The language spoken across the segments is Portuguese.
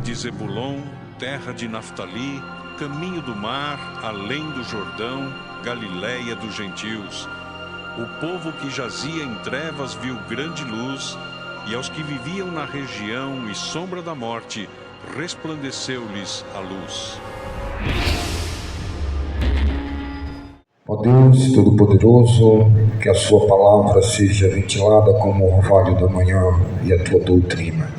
de Zebulon, terra de Naftali, caminho do mar, além do Jordão, Galiléia dos gentios. O povo que jazia em trevas viu grande luz, e aos que viviam na região e sombra da morte, resplandeceu-lhes a luz. Ó Deus Todo-Poderoso, que a sua palavra seja ventilada como o orvalho da manhã e a tua doutrina.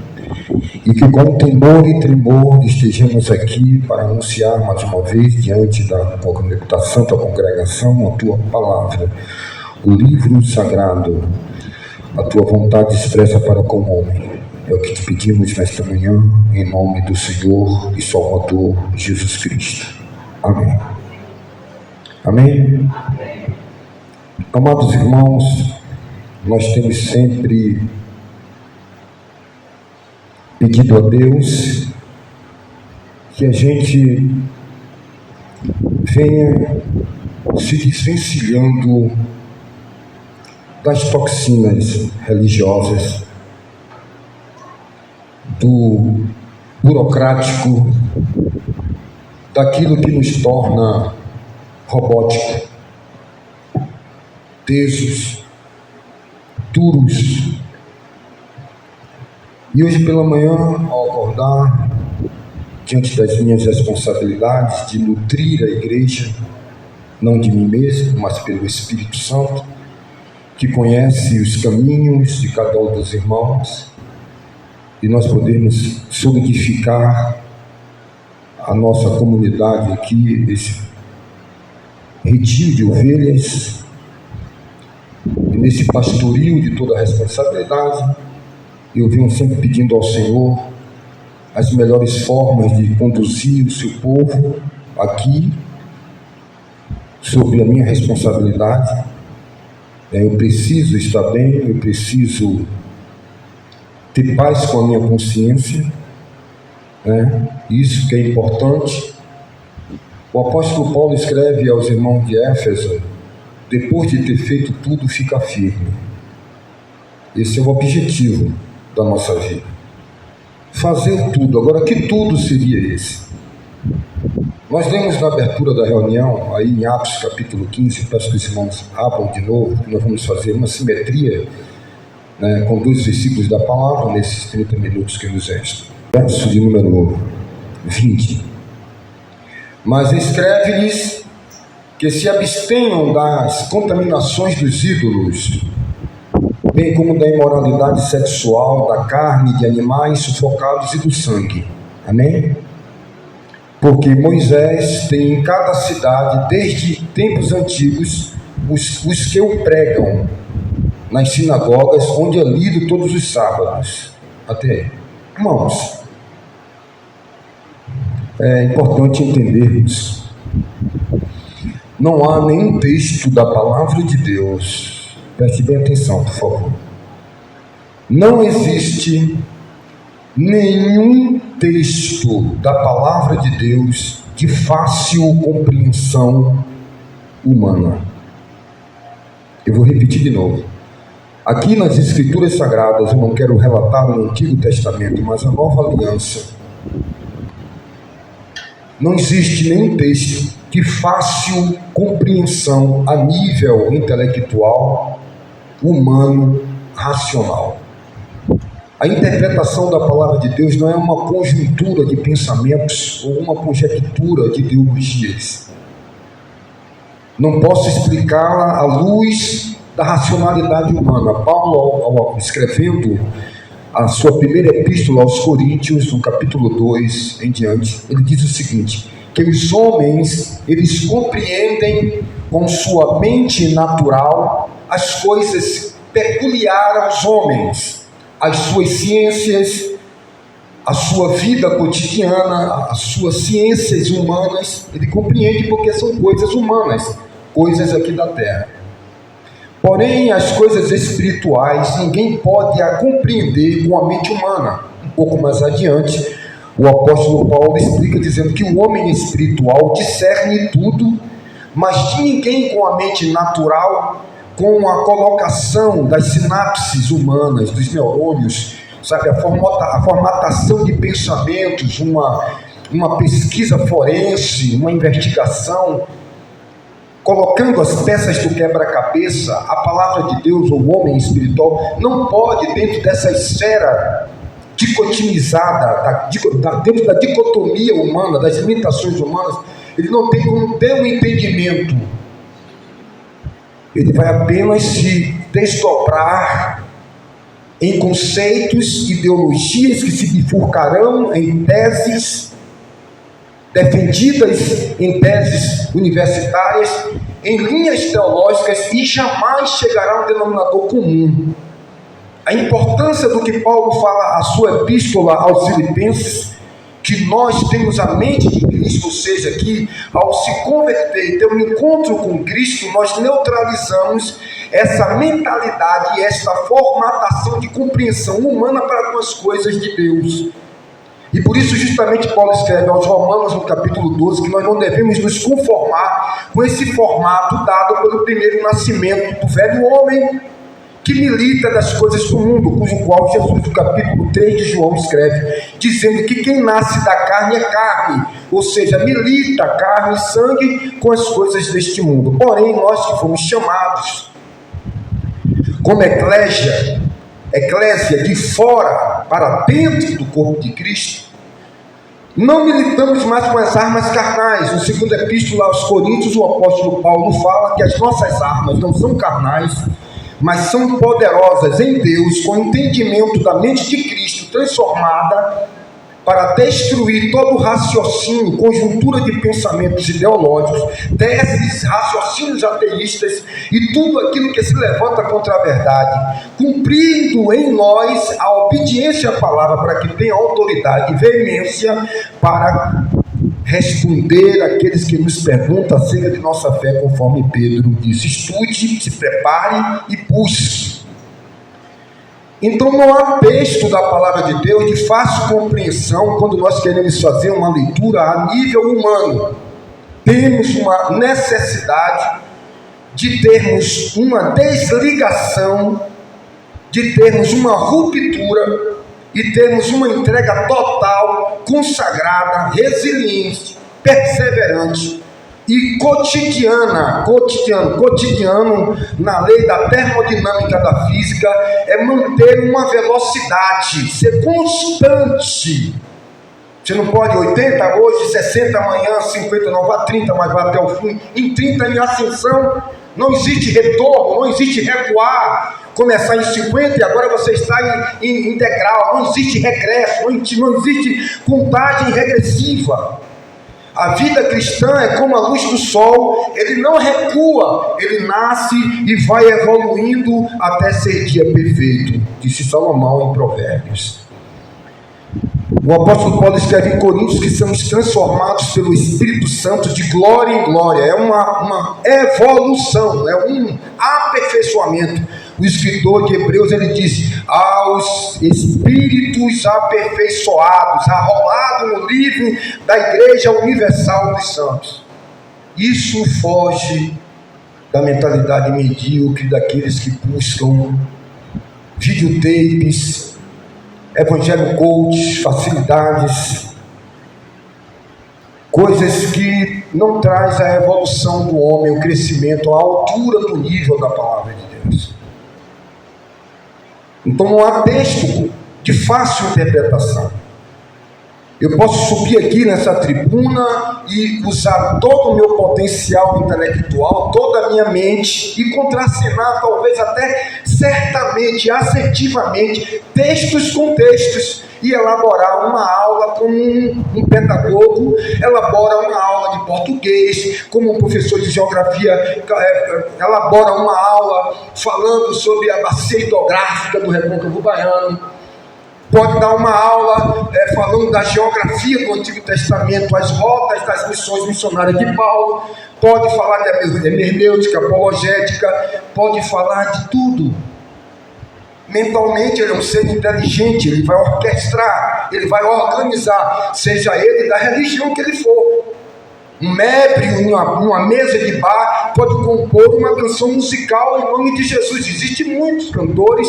E que com temor e tremor estejamos aqui para anunciar mais uma vez diante da santa congregação a tua palavra, o livro sagrado, a tua vontade expressa para com o homem. É o que te pedimos nesta manhã, em nome do Senhor e Salvador Jesus Cristo. Amém. Amém? Amados irmãos, nós temos sempre pedido a Deus que a gente venha se desvencilhando das toxinas religiosas, do burocrático, daquilo que nos torna robótico, tesos, duros. E hoje pela manhã, ao acordar, diante das minhas responsabilidades de nutrir a igreja, não de mim mesmo, mas pelo Espírito Santo, que conhece os caminhos de cada um dos irmãos, e nós podemos solidificar a nossa comunidade aqui, esse retiro de ovelhas, e nesse pastoril de toda a responsabilidade, eu venho sempre pedindo ao Senhor as melhores formas de conduzir o seu povo aqui, sob a minha responsabilidade. Eu preciso estar bem, eu preciso ter paz com a minha consciência, isso que é importante. O apóstolo Paulo escreve aos irmãos de Éfeso: depois de ter feito tudo, fica firme. Esse é o objetivo da nossa vida. Fazer tudo. Agora, que tudo seria esse? Nós lemos na abertura da reunião, aí em Atos capítulo 15, peço que os irmãos abram de novo, que nós vamos fazer uma simetria, com 2 versículos da palavra, nesses 30 minutos que nos restam. Verso de número 20. Mas escreve-lhes que se abstenham das contaminações dos ídolos, bem como da imoralidade sexual, da carne de animais sufocados e do sangue. Amém? Porque Moisés tem em cada cidade, desde tempos antigos, os que o pregam nas sinagogas, onde é lido todos os sábados. Até aí. Irmãos, é importante entendermos, não há nenhum texto da palavra de Deus, preste bem atenção, por favor, não existe nenhum texto da palavra de Deus de fácil compreensão humana. Eu vou repetir de novo. Aqui nas Escrituras Sagradas, eu não quero relatar o Antigo Testamento, mas a Nova Aliança, não existe nenhum texto de fácil compreensão a nível intelectual, humano, racional. A interpretação da palavra de Deus não é uma conjuntura de pensamentos ou uma conjectura de ideologias. Não posso explicá-la à luz da racionalidade humana. Paulo, escrevendo a sua primeira epístola aos Coríntios, no capítulo 2 em diante, ele diz o seguinte: que os homens, eles compreendem com sua mente natural as coisas peculiares aos homens, as suas ciências, a sua vida cotidiana, as suas ciências humanas, ele compreende porque são coisas humanas, coisas aqui da terra. Porém, as coisas espirituais, ninguém pode compreender com a mente humana. Um pouco mais adiante, o apóstolo Paulo explica dizendo que o homem espiritual discerne tudo, mas de ninguém com a mente natural, com a colocação das sinapses humanas, dos neurônios, sabe, a formatação de pensamentos, uma pesquisa forense, uma investigação, colocando as peças do quebra-cabeça. A palavra de Deus, ou o homem espiritual, não pode, dentro dessa esfera dicotomizada, dentro da dicotomia humana, das limitações humanas, ele não tem como ter um entendimento. Ele vai apenas se desdobrar em conceitos, ideologias que se bifurcarão em teses defendidas, em teses universitárias, em linhas teológicas, e jamais chegará a um denominador comum. A importância do que Paulo fala a sua epístola aos Filipenses, que nós temos a mente de Cristo, ou seja, que ao se converter e ter um encontro com Cristo, nós neutralizamos essa mentalidade e esta formatação de compreensão humana para algumas coisas de Deus. E por isso justamente Paulo escreve aos Romanos no capítulo 12 que nós não devemos nos conformar com esse formato dado pelo primeiro nascimento do velho homem, que milita das coisas do mundo, cujo qual Jesus, no capítulo 3 de João, escreve, dizendo que quem nasce da carne é carne, ou seja, milita carne e sangue com as coisas deste mundo. Porém, nós que fomos chamados como eclésia de fora para dentro do corpo de Cristo, não militamos mais com as armas carnais. No segundo epístola aos Coríntios, o apóstolo Paulo fala que as nossas armas não são carnais, mas são poderosas em Deus, com o entendimento da mente de Cristo transformada para destruir todo o raciocínio, conjuntura de pensamentos ideológicos, teses, raciocínios ateístas e tudo aquilo que se levanta contra a verdade, cumprindo em nós a obediência à palavra, para que tenha autoridade e veemência para responder àqueles que nos perguntam acerca de nossa fé, conforme Pedro diz: estude, se prepare e busque. Então não há texto da palavra de Deus de fácil compreensão quando nós queremos fazer uma leitura a nível humano. Temos uma necessidade de termos uma desligação, de termos uma ruptura e termos uma entrega total, consagrada, resiliente, perseverante e cotidiano na lei da termodinâmica da física, é manter uma velocidade, ser constante. Você não pode 80 hoje, 60 amanhã, 50 não, vá 30, mas vá até o fim. Em 30 em ascensão, não existe retorno, não existe recuar. Começar em 50 e agora você está em degrau, não existe regresso, não existe contagem regressiva. A vida cristã é como a luz do sol, ele não recua, ele nasce e vai evoluindo até ser dia perfeito, disse Salomão em Provérbios. O apóstolo Paulo escreve em Coríntios que somos transformados pelo Espírito Santo de glória em glória. É uma evolução, é um aperfeiçoamento. O escritor de Hebreus, ele diz: aos espíritos aperfeiçoados, arrolado no livro da Igreja Universal dos Santos. Isso foge da mentalidade medíocre daqueles que buscam videotapes, evangelho coach, facilidades, coisas que não traz a evolução do homem, o crescimento, a altura do nível da palavra de Deus. Então não há texto de fácil interpretação. Eu posso subir aqui nessa tribuna e usar todo o meu potencial intelectual, toda a minha mente e contracenar, talvez até certamente, assertivamente, textos com textos e elaborar uma aula como um pedagogo, elabora uma aula de português, como um professor de geografia elabora uma aula falando sobre a bacia hidrográfica do Recôncavo Baiano. Pode dar uma aula falando da geografia do Antigo Testamento, as rotas das missões missionárias de Paulo, pode falar de hermenêutica, apologética, pode falar de tudo. Mentalmente ele é um ser inteligente, ele vai orquestrar, ele vai organizar, seja ele da religião que ele for. Um mébrio, uma mesa de bar, pode compor uma canção musical em nome de Jesus. Existem muitos cantores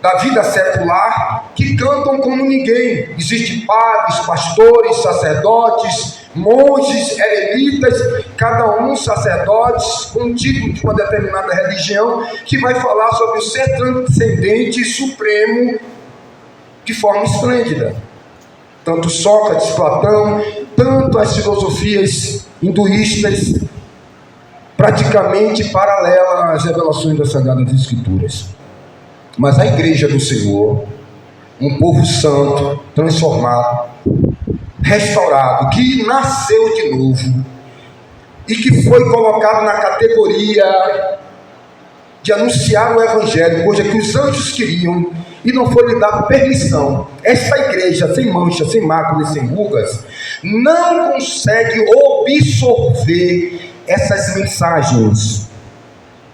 da vida secular que cantam como ninguém. Existem padres, pastores, sacerdotes, monges, eremitas, cada um sacerdotes com um título de uma determinada religião, que vai falar sobre o ser transcendente e supremo de forma esplêndida. Tanto Sócrates, Platão, tanto as filosofias hinduístas, praticamente paralelas às revelações das Sagradas Escrituras. Mas a igreja do Senhor, um povo santo, transformado, restaurado, que nasceu de novo e que foi colocado na categoria de anunciar o Evangelho, coisa que os anjos queriam, e não foi lhe dado permissão. Esta igreja, sem mancha, sem mácula e sem rugas, não consegue absorver essas mensagens.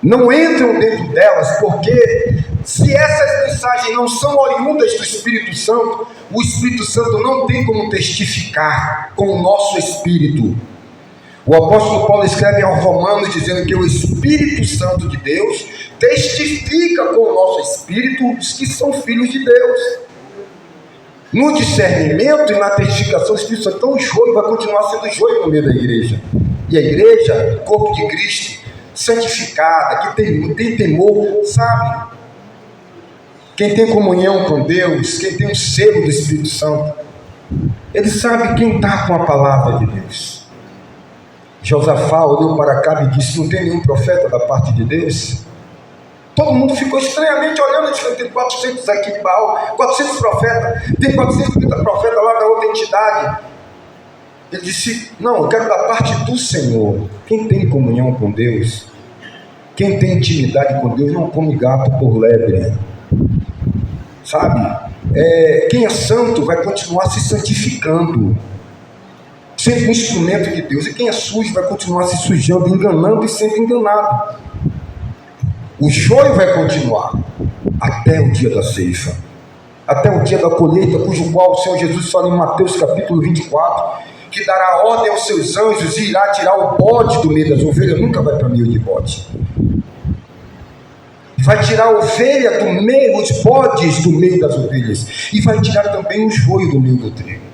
Não entram dentro delas, porque se essas mensagens não são oriundas do Espírito Santo, o Espírito Santo não tem como testificar com o nosso espírito. O apóstolo Paulo escreve aos Romanos dizendo que o Espírito Santo de Deus testifica com o nosso espírito os que são filhos de Deus. No discernimento e na testificação do Espírito Santo, então o joio vai continuar sendo joio no meio da igreja. E a igreja, corpo de Cristo, santificada, que tem temor, sabe? Quem tem comunhão com Deus, quem tem o selo do Espírito Santo, ele sabe quem está com a palavra de Deus. Josafá olhou para Acabe e disse: não tem nenhum profeta da parte de Deus? Todo mundo ficou estranhamente olhando, disse: tem 400 aqui de Baal, 400 profetas, tem 430 profetas lá da outra entidade. Ele disse: não, eu quero da parte do Senhor. Quem tem comunhão com Deus, quem tem intimidade com Deus, não come gato por lebre, sabe? Quem é santo vai continuar se santificando, sendo um instrumento de Deus, e quem é sujo vai continuar se sujando, enganando e sendo enganado. O joio vai continuar até o dia da ceifa, até o dia da colheita, cujo qual o Senhor Jesus fala em Mateus capítulo 24, que dará ordem aos seus anjos e irá tirar o bode do meio das ovelhas. Nunca vai para meio de bode. Vai tirar a ovelha do meio, os bodes do meio das ovelhas, e vai tirar também o joio do meio do trigo.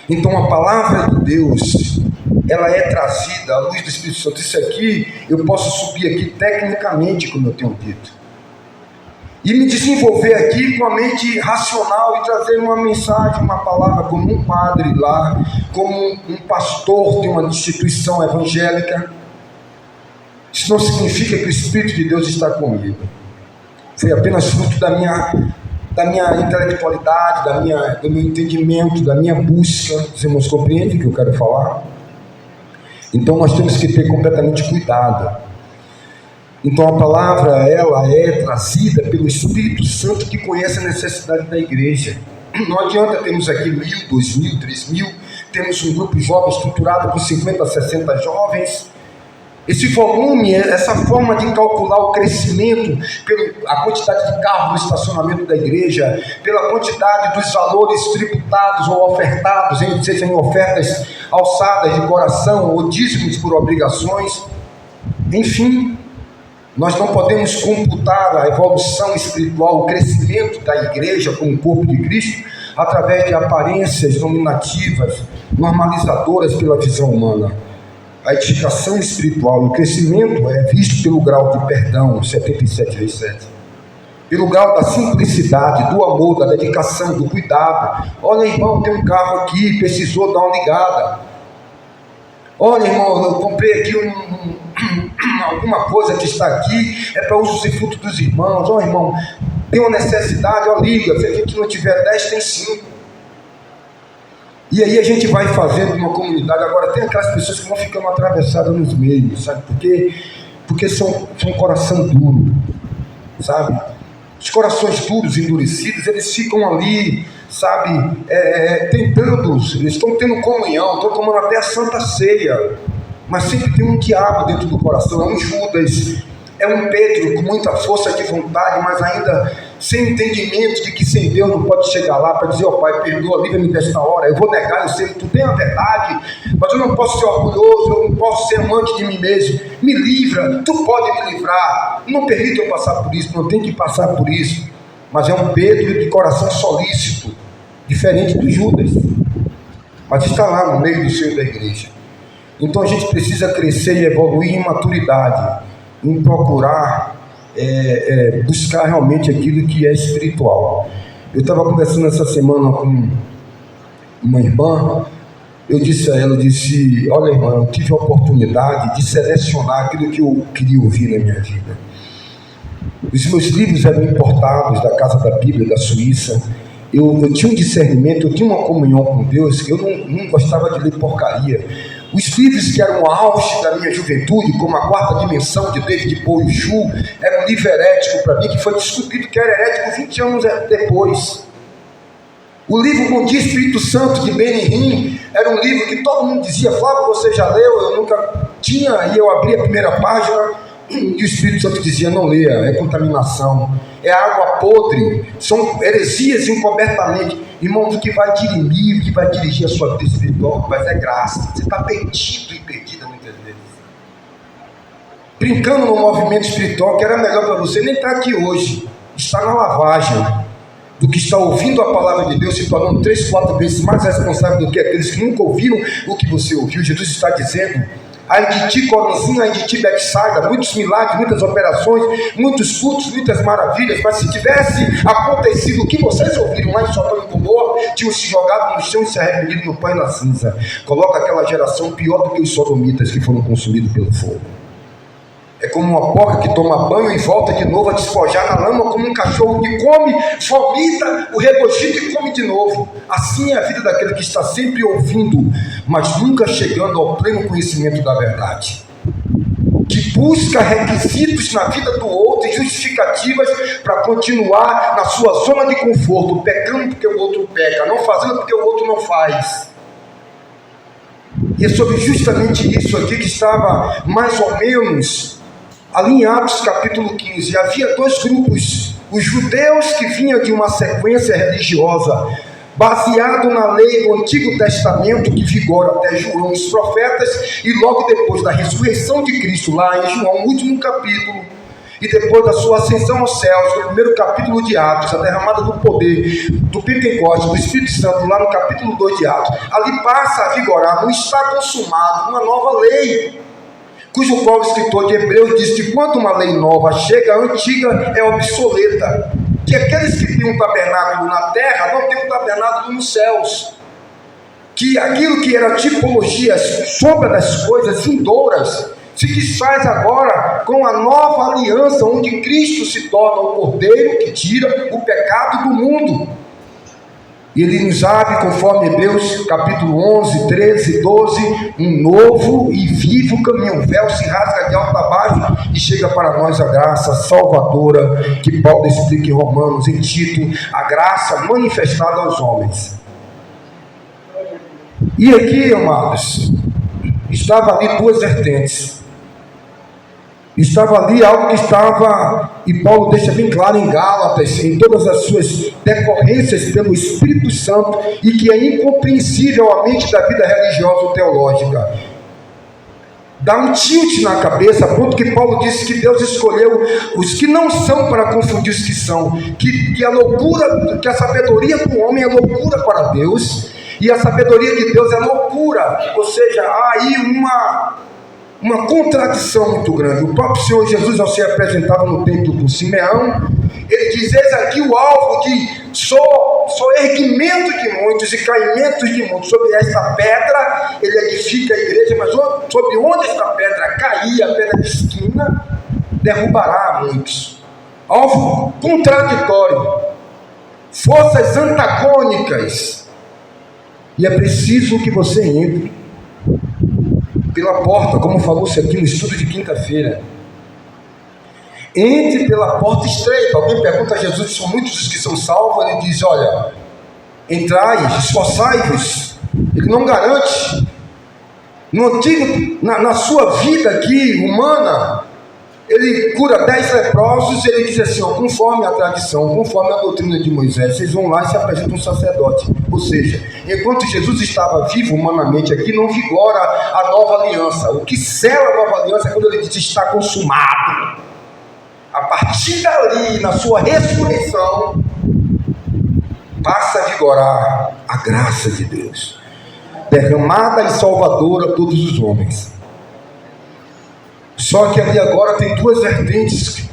Então a palavra de Deus, ela é trazida à luz do Espírito Santo. Isso aqui, eu posso subir aqui tecnicamente, como eu tenho dito, e me desenvolver aqui com a mente racional e trazer uma mensagem, uma palavra, como um padre lá, como um pastor de uma instituição evangélica. Isso não significa que o Espírito de Deus está comigo. Foi apenas fruto da minha intelectualidade, do meu entendimento, da minha busca. Os irmãos compreendem o que eu quero falar? Então nós temos que ter completamente cuidado. Então a palavra, ela é trazida pelo Espírito Santo, que conhece a necessidade da igreja. Não adianta termos aqui 1.000, 2.000, 3.000, temos um grupo jovem estruturado por 50, 60 jovens. Esse volume, essa forma de calcular o crescimento, pela quantidade de carros no estacionamento da igreja, pela quantidade dos valores tributados ou ofertados, seja em ofertas alçadas de coração ou dízimos por obrigações, enfim, nós não podemos computar a evolução espiritual, o crescimento da igreja como corpo de Cristo, através de aparências nominativas, normalizadoras pela visão humana. A edificação espiritual, o crescimento é visto pelo grau de perdão, 77,7. Pelo grau da simplicidade, do amor, da dedicação, do cuidado. Olha, irmão, tem um carro aqui, precisou dar uma ligada. Olha, irmão, eu comprei aqui alguma coisa que está aqui, é para uso e fruto dos irmãos. Olha, irmão, tem uma necessidade, ó, liga. Se a gente não tiver 10, tem 5. E aí a gente vai fazendo uma comunidade. Agora tem aquelas pessoas que vão ficando atravessadas nos meios, sabe? Porque são coração duro, sabe? Os corações duros, endurecidos, eles ficam ali, sabe? Tentando, eles estão tendo comunhão, estão tomando até a Santa Ceia, mas sempre tem um diabo dentro do coração. É um Judas, é um Pedro com muita força de vontade, mas ainda sem entendimento de que sem Deus não pode chegar lá para dizer: ó Pai, perdoa, livra-me desta hora. Eu vou negar, eu sei que tu tem a verdade, mas eu não posso ser orgulhoso, eu não posso ser amante de mim mesmo. Me livra, tu pode me livrar, não permita eu passar por isso. Não tem que passar por isso. mas é um Pedro de coração solícito, diferente do Judas, mas está lá no meio do seio da igreja. Então a gente precisa crescer e evoluir em maturidade, em procurar buscar realmente aquilo que é espiritual. Eu estava conversando essa semana com uma irmã. Eu disse a ela, olha, irmã, eu tive a oportunidade de selecionar aquilo que eu queria ouvir na minha vida. Os meus livros eram importados da Casa da Bíblia, da Suíça. Eu tinha um discernimento, eu tinha uma comunhão com Deus, que eu não gostava de ler porcaria. Os livros que eram o auge da minha juventude, como A Quarta Dimensão, de David Boichu, era um livro herético para mim, que foi descobrido que era herético 20 anos depois. O livro Bom Dia Espírito Santo, de Benihim, era um livro que todo mundo dizia: Flávio, você já leu? Eu nunca tinha, e eu abri a primeira página, e o Espírito Santo dizia: não leia, é contaminação, é água podre, são heresias encobertamente. Irmão, o que vai dirimir, o que vai dirigir a sua vida espiritual, mas é graça. Você está perdido e perdida muitas vezes, brincando no movimento espiritual, que era melhor para você nem estar aqui hoje, estar na lavagem, do que está ouvindo a palavra de Deus, se tornando 3, 4 vezes mais responsável do que aqueles que nunca ouviram o que você ouviu. Jesus está dizendo: ai de ti, Coronzinho, ai de ti, Betsaida, muitos milagres, muitas operações, muitos cultos, muitas maravilhas, mas se tivesse acontecido o que vocês ouviram lá em Sodoma e Gomorra, tinham se jogado no chão e se arrependido no pó e na cinza. Coloca aquela geração pior do que os sodomitas que foram consumidos pelo fogo. É como uma porca que toma banho e volta de novo a despojar na lama, como um cachorro que come, vomita o regozito e come de novo. Assim é a vida daquele que está sempre ouvindo, mas nunca chegando ao pleno conhecimento da verdade, que busca requisitos na vida do outro e justificativas para continuar na sua zona de conforto, pecando porque o outro peca, não fazendo porque o outro não faz. E é sobre justamente isso aqui que estava mais ou menos ali em Atos capítulo 15, havia 2 grupos: os judeus, que vinham de uma sequência religiosa baseado na lei do Antigo Testamento, que vigora até João e os profetas, e logo depois da ressurreição de Cristo, lá em João, no último capítulo, e depois da sua ascensão aos céus, no primeiro capítulo de Atos, a derramada do poder do Pentecostes, do Espírito Santo, lá no capítulo 2 de Atos, ali passa a vigorar, não está consumado, uma nova lei, cujo qual o escritor de Hebreus diz que quando uma lei nova chega, a antiga é obsoleta, que aqueles que têm um tabernáculo na terra não têm um tabernáculo nos céus, que aquilo que era tipologia, sombra das coisas vindouras, se desfaz agora com a nova aliança, onde Cristo se torna o Cordeiro que tira o pecado do mundo. E ele nos abre, conforme Hebreus capítulo 11, 13, 12, um novo e vivo caminho. O véu se rasga de alto a baixo e chega para nós a graça salvadora, que Paulo explica em Romanos, em Tito, a graça manifestada aos homens. E aqui, amados, estava ali 2 vertentes. Estava ali algo que estava, e Paulo deixa bem claro em Gálatas, em todas as suas decorrências pelo Espírito Santo, e que é incompreensível à mente da vida religiosa ou teológica. Dá um tilt na cabeça, a ponto que Paulo disse que Deus escolheu os que não são para confundir os que são, que a loucura, que a sabedoria do homem é loucura para Deus, e a sabedoria de Deus é loucura. Ou seja, há aí uma contradição muito grande. O próprio Senhor Jesus, ao ser apresentado no templo do Simeão, ele diz: eis aqui o alvo de erguimento de muitos e caimentos de muitos. Sobre esta pedra ele edifica a igreja, mas sobre onde esta pedra cair, a pedra de esquina, derrubará muitos. Alvo contraditório, forças antagônicas, e é preciso que você entre pela porta, como falou-se aqui no estudo de quinta-feira. Entre pela porta estreita. Alguém pergunta a Jesus: são muitos os que são salvos? Ele diz: olha, entrai, esforçai-vos. Ele não garante. No antigo, na sua vida aqui, humana, ele cura 10 leprosos, ele diz assim: ó, conforme a tradição, conforme a doutrina de Moisés, vocês vão lá e se apresentam um sacerdote. Ou seja, enquanto Jesus estava vivo humanamente aqui, não vigora a nova aliança. O que sela a nova aliança é quando ele diz: está consumado. a partir dali, na sua ressurreição, passa a vigorar a graça de Deus, derramada e salvadora a todos os homens. Só que ali agora tem duas vertentes.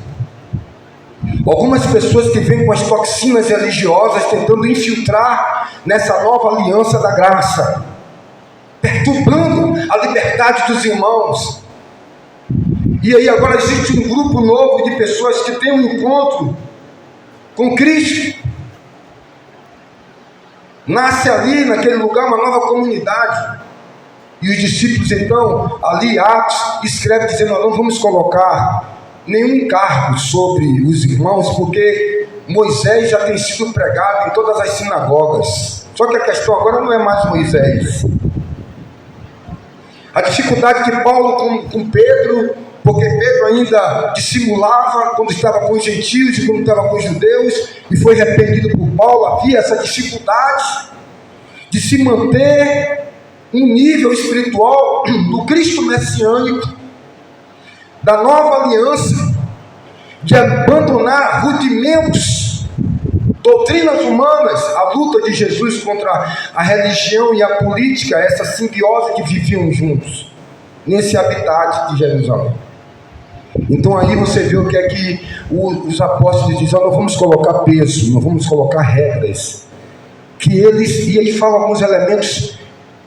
Algumas pessoas que vêm com as toxinas religiosas tentando infiltrar nessa nova aliança da graça, perturbando a liberdade dos irmãos. E aí agora existe um grupo novo de pessoas que tem um encontro com Cristo. Nasce ali naquele lugar uma nova comunidade. E os discípulos então, ali Atos, escreve dizendo: nós não vamos colocar nenhum encargo sobre os irmãos, porque Moisés já tem sido pregado em todas as sinagogas. Só que a questão agora não é mais Moisés. A dificuldade de Paulo com Pedro, porque Pedro ainda dissimulava quando estava com os gentios e quando estava com os judeus, e foi repreendido por Paulo. Havia essa dificuldade de se manter um nível espiritual do Cristo messiânico, da nova aliança, de abandonar rudimentos, doutrinas humanas, a luta de Jesus contra a religião e a política, essa simbiose que viviam juntos nesse habitat de Jerusalém. Então aí você vê o que é que os apóstolos dizem: não vamos colocar peso, não vamos colocar regras, e ele fala alguns elementos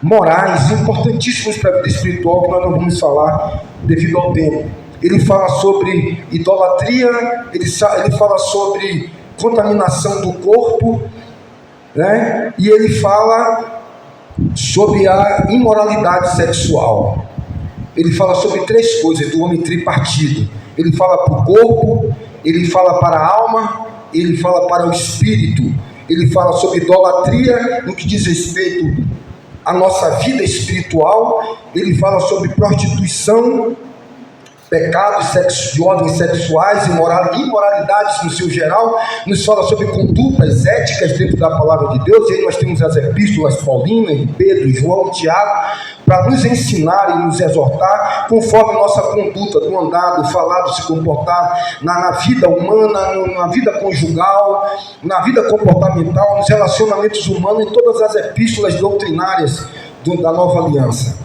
morais importantíssimos para a vida espiritual, que nós não vamos falar devido ao tempo. Ele fala sobre idolatria, ele fala sobre contaminação do corpo, né? E ele fala sobre a imoralidade sexual. Ele fala sobre três coisas do homem tripartido. Ele fala para o corpo, ele fala para a alma, ele fala para o espírito. Ele fala sobre idolatria no que diz respeito à nossa vida espiritual. Ele fala sobre prostituição, pecados de ordens sexuais, imoralidades no seu geral. Nos fala sobre condutas éticas dentro da palavra de Deus. E aí nós temos as epístolas paulinas de Pedro, João, Tiago, para nos ensinar e nos exortar conforme nossa conduta, do andar, do falar, do se comportar na vida humana, na vida conjugal, na vida comportamental, nos relacionamentos humanos, em todas as epístolas doutrinárias da nova aliança.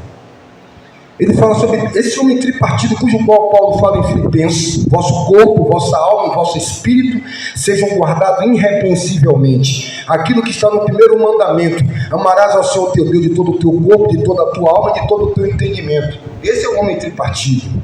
Ele fala sobre esse homem tripartido, cujo qual Paulo fala em Filipenses: vosso corpo, vossa alma e vosso espírito sejam guardados irrepreensivelmente. Aquilo que está no primeiro mandamento: amarás ao Senhor teu Deus de todo o teu corpo, de toda a tua alma, de todo o teu entendimento. Esse é o homem tripartido.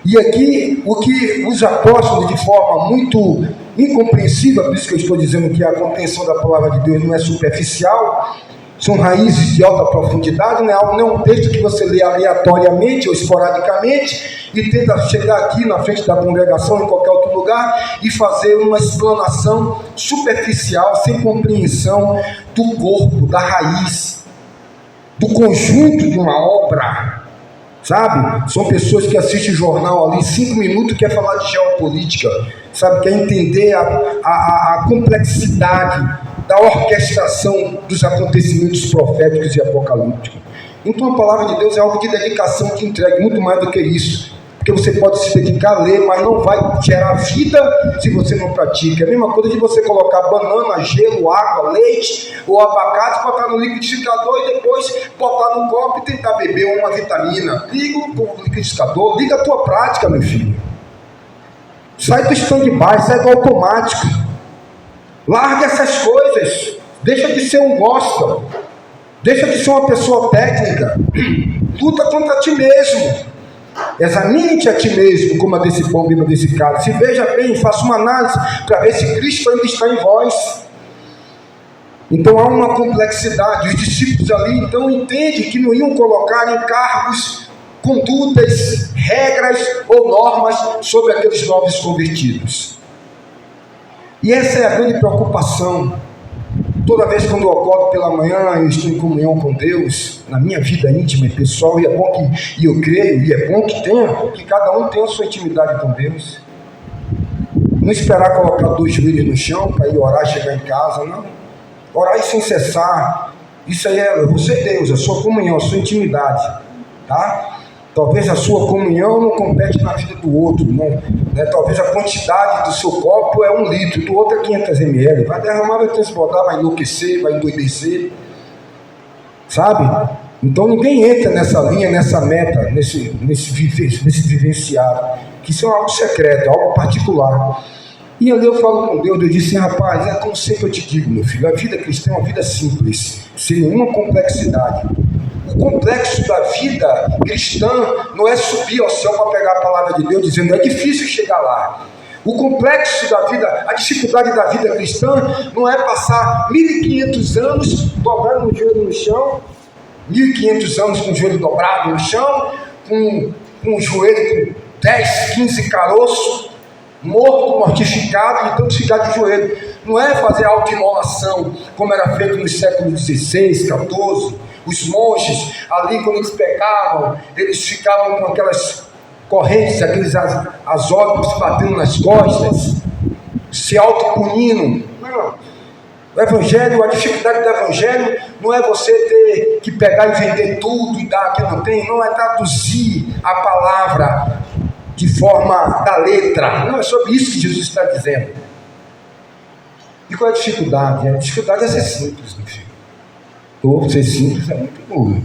E aqui, o que os apóstolos, de forma muito incompreensível, por isso que eu estou dizendo que a compreensão da palavra de Deus não é superficial, são raízes de alta profundidade, não é um texto que você lê aleatoriamente ou esporadicamente e tenta chegar aqui na frente da congregação, em qualquer outro lugar, e fazer uma explanação superficial, sem compreensão do corpo, da raiz, do conjunto de uma obra. Sabe? São pessoas que assistem o jornal ali, 5 minutos, quer falar de geopolítica, sabe? Quer entender a complexidade da orquestração dos acontecimentos proféticos e apocalípticos. Então a palavra de Deus é algo de dedicação, de entrega, muito mais do que isso. Porque você pode se dedicar a ler, mas não vai gerar vida se você não pratica. É a mesma coisa de você colocar banana, gelo, água, leite ou abacate, botar no liquidificador e depois botar no copo e tentar beber uma vitamina. Liga o liquidificador, liga a tua prática, meu filho. Sai do stand-by, sai do automático. Larga essas coisas. Deixa de ser um gospel. Deixa de ser uma pessoa técnica. Luta contra ti mesmo. Examine-te a ti mesmo, como a desse pão, beba desse cálice. Se veja bem, faça uma análise para ver se Cristo ainda está em vós. Então há uma complexidade. Os discípulos ali então entendem que não iam colocar encargos, condutas, regras ou normas sobre aqueles novos convertidos. E essa é a grande preocupação. Toda vez quando eu acordo pela manhã, eu estou em comunhão com Deus, na minha vida íntima e pessoal, e é bom que, e eu creio, e é bom que cada um tenha a sua intimidade com Deus. Não esperar colocar 2 joelhos no chão para ir orar e chegar em casa, não. Orar sem cessar. Isso aí é você e Deus, a sua comunhão, a sua intimidade. Tá? Talvez a sua comunhão não compete na vida do outro, né? Talvez a quantidade do seu copo é 1 litro, do outro é 500 ml. Vai derramar, vai transbordar, vai enlouquecer, vai endoidecer. Sabe? Então ninguém entra nessa linha, nessa meta, nesse vivenciar. Que isso é algo secreto, algo particular. E ali eu falo com Deus, eu disse, rapaz, é como sempre eu te digo, meu filho, a vida cristã é uma vida simples, sem nenhuma complexidade. O complexo da vida cristã não é subir ao céu para pegar a palavra de Deus dizendo, é difícil chegar lá. O complexo da vida, a dificuldade da vida cristã não é passar 1500 anos dobrando o joelho no chão, 1500 anos com o joelho dobrado no chão, com o joelho com 10, 15 caroços, morto, mortificado, então ficar de joelho. Não é fazer autoimolação, como era feito nos séculos XVI, XIV. Os monges, ali quando eles pecavam, eles ficavam com aquelas correntes, aqueles azóbicos batendo nas costas, se autopunindo. Não. O Evangelho, a dificuldade do Evangelho não é você ter que pegar e vender tudo e dar quem não tem, não é traduzir a palavra de forma da letra. Não é sobre isso que Jesus está dizendo. E qual é a dificuldade? A dificuldade é ser simples, meu filho. Ou ser simples é muito duro.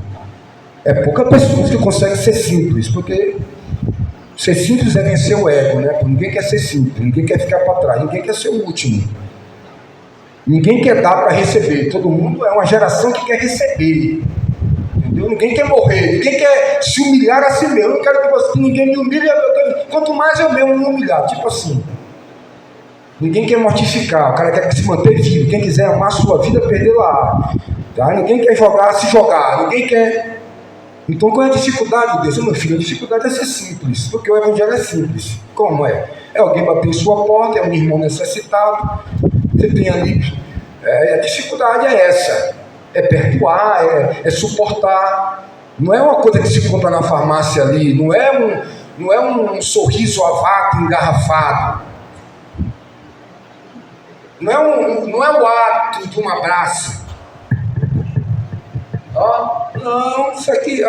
É pouca pessoa que consegue ser simples, porque ser simples é vencer o ego, né? Ninguém quer ser simples, ninguém quer ficar para trás, ninguém quer ser o último. Ninguém quer dar para receber. Todo mundo é uma geração que quer receber. Entendeu? Ninguém quer morrer, ninguém quer se humilhar a si mesmo. Eu não quero que ninguém me humilhe, quanto mais eu mesmo me humilhar. Tipo assim. Ninguém quer mortificar, o cara quer se manter vivo. Quem quiser amar a sua vida, perdê-la. Tá? Ninguém quer se jogar, ninguém quer. Então qual é a dificuldade desse? Meu filho, a dificuldade é ser simples, porque o Evangelho é simples. Como é? É alguém bater em sua porta, é um irmão necessitado, você tem ali. A dificuldade é essa, é perdoar, é suportar. Não é uma coisa que se compra na farmácia ali, não é um sorriso a vácuo engarrafado. Não é o ato de um abraço. Não, isso aqui,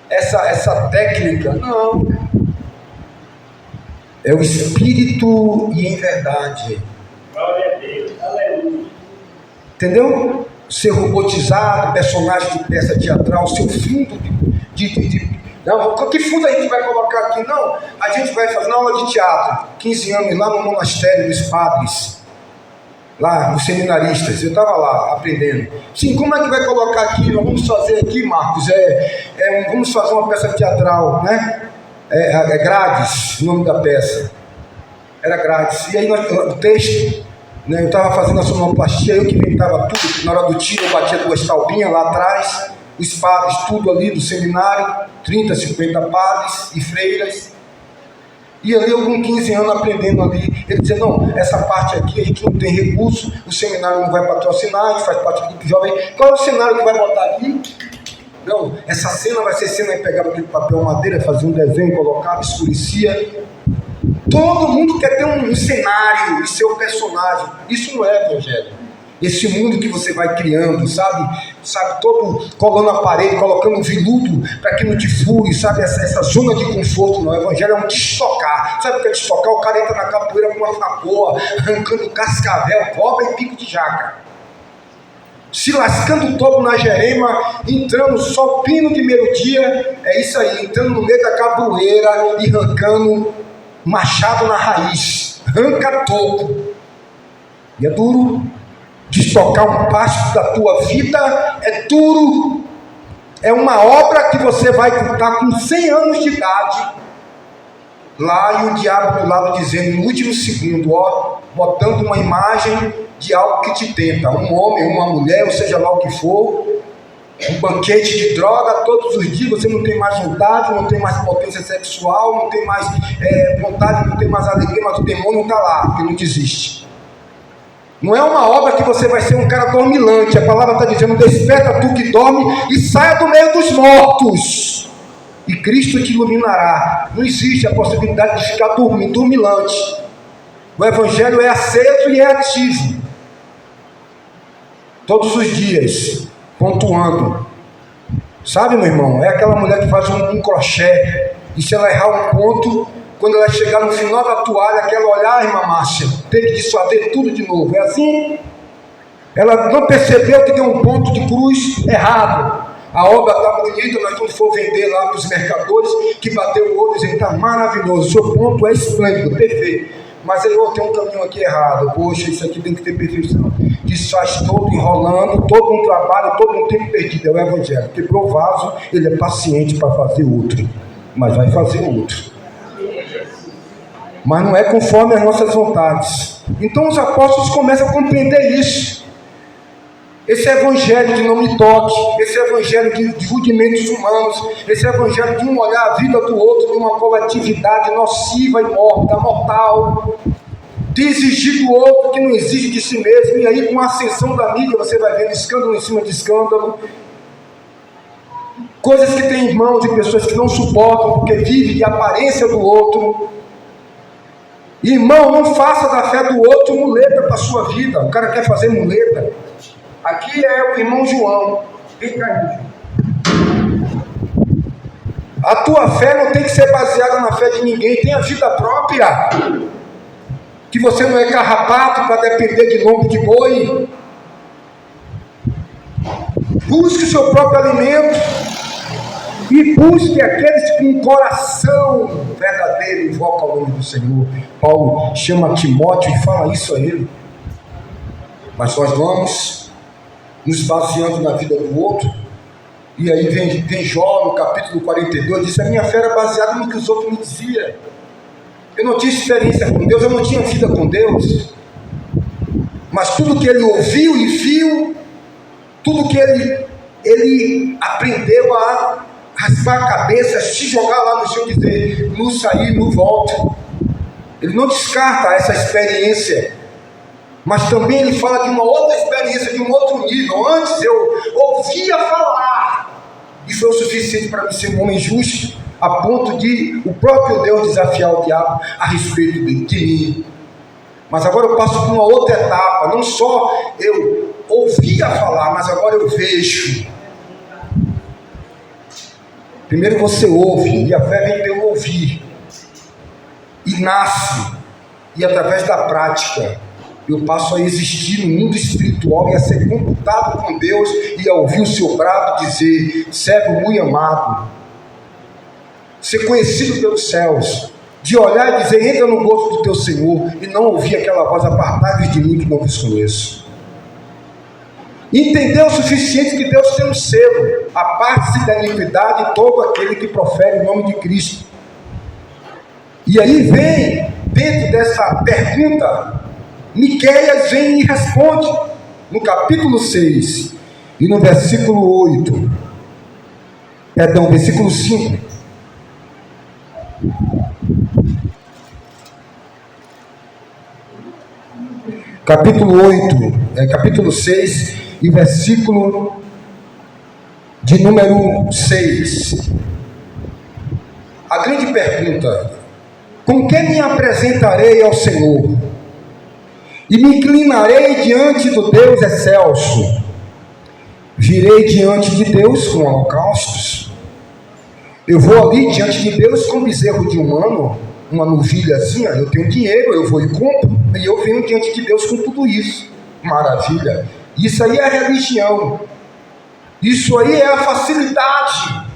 essa técnica, não. É o espírito e em verdade. Glória a Deus, aleluia. Entendeu? Ser robotizado, personagem de peça teatral, seu fundo não, que fundo a gente vai colocar aqui? Não, a gente vai fazer uma aula de teatro, 15 anos lá no monastério dos padres. Lá, os seminaristas, eu estava lá aprendendo. Sim, como é que vai colocar aqui? Nós vamos fazer aqui, Marcos, vamos fazer uma peça teatral, né? Grades, o nome da peça. Era Grades. E aí o texto, né, eu estava fazendo a sonoplastia, eu que inventava tudo. Na hora do tiro eu batia 2 taubinhas lá atrás, os padres, tudo ali do seminário, 30, 50 padres e freiras. E ali eu com 15 anos aprendendo ali, ele dizia, não, essa parte aqui a gente não tem recurso, o seminário não vai patrocinar, a gente faz parte do grupo jovem, qual é o cenário que vai botar aqui? Não, essa cena vai ser cena, aí pegava aquele papel madeira, fazia um desenho, colocava, escurecia. Todo mundo quer ter um cenário e seu personagem, isso não é Evangelho. Esse mundo que você vai criando, sabe, todo colando a parede, colocando veludo para que não te fure, sabe, essa zona de conforto. Não, o Evangelho é um destocar. Sabe o que é destocar? O cara entra na capoeira com uma facoa, arrancando cascavel, cobra e pico de jaca, se lascando todo na jerema, entrando só pino de meio-dia, é isso aí, entrando no meio da capoeira e arrancando machado na raiz, arranca toco. E é duro. Destocar um passo da tua vida é duro. É uma obra que você vai estar com 100 anos de idade lá, e o diabo do lado dizendo no último segundo, botando uma imagem de algo que te tenta, um homem, uma mulher, ou seja lá o que for, um banquete de droga todos os dias. Você não tem mais vontade, não tem mais potência sexual, não tem mais vontade, não tem mais alegria, mas o demônio está lá, porque não desiste. Não é uma obra que você vai ser um cara dormilante. A palavra está dizendo, desperta tu que dorme e saia do meio dos mortos, e Cristo te iluminará. Não existe a possibilidade de ficar dormilante. O Evangelho é aceso e é ativo. Todos os dias, pontuando. Sabe, meu irmão? É aquela mulher que faz um crochê. E se ela errar um ponto, quando ela chegar no final da toalha, aquela olhar, irmã Márcia, tem que desfazer tudo de novo. É assim? Ela não percebeu que deu um ponto de cruz errado. A obra está bonita, mas quando for vender lá para os mercadores, que bateu o olho e dizer, está maravilhoso, o seu ponto é esplêndido, perfeito. Mas aí, tem um caminho aqui errado. Poxa, isso aqui tem que ter perfeição. Isso faz todo enrolando, todo um trabalho, todo um tempo perdido. É o Evangelho. Quebrou o vaso, ele é paciente para fazer outro. Mas vai fazer outro. Mas não é conforme as nossas vontades. Então os apóstolos começam a compreender isso. Esse evangelho de não me toque, esse evangelho de rudimentos humanos, esse evangelho de um olhar a vida do outro, de uma coletividade nociva e mortal, de exigir do outro que não exige de si mesmo. E aí, com a ascensão da mídia, você vai vendo escândalo em cima de escândalo, coisas que tem irmãos e pessoas que não suportam porque vivem de aparência do outro. Irmão, não faça da fé do outro muleta para a sua vida. O cara quer fazer muleta. Aqui é o irmão João. Vem cá, irmão. A tua fé não tem que ser baseada na fé de ninguém. Tem a vida própria. Que você não é carrapato para depender de lombo de boi. Busque o seu próprio alimento. E busque aqueles que com um coração verdadeiro invocam o nome do Senhor. Paulo chama Timóteo e fala isso a ele. Mas nós vamos nos baseando na vida do outro. E aí vem Jó no capítulo 42, diz: a minha fé era baseada no que os outros me diziam. Eu não tinha experiência com Deus, eu não tinha vida com Deus. Mas tudo que ele ouviu e viu, tudo que ele aprendeu a raspar a cabeça, se jogar lá no chão e dizer, não sair, não volta. Ele não descarta essa experiência. Mas também ele fala de uma outra experiência, de um outro nível. Antes eu ouvia falar, e foi o suficiente para mim ser um homem justo, a ponto de o próprio Deus desafiar o diabo a respeito de mim. Mas agora eu passo por uma outra etapa. Não só eu ouvia falar, mas agora eu vejo. Primeiro você ouve, e a fé vem pelo ouvir. E nasce, e através da prática, eu passo a existir no mundo espiritual e a ser computado com Deus e a ouvir o seu brado dizer, servo muito amado, ser conhecido pelos céus, de olhar e dizer, entra no gosto do teu Senhor, e não ouvir aquela voz, apartai-vos de mim que não vos conheço. Entender o suficiente que Deus tem um selo, aparte-se da iniquidade todo aquele que profere o nome de Cristo. E aí vem, dentro dessa pergunta, Miqueias vem e responde, no capítulo 6, e no versículo 8, versículo 5. Capítulo 6, e versículo de número 6. A grande pergunta: com que me apresentarei ao Senhor? E me inclinarei diante do Deus excelso. Virei diante de Deus com holocaustos. Eu vou ali diante de Deus com bezerro de um ano, uma novilhazinha. Eu tenho dinheiro, eu vou e compro, e eu venho diante de Deus com tudo isso. Maravilha. Isso aí é a religião. Isso aí é a facilidade.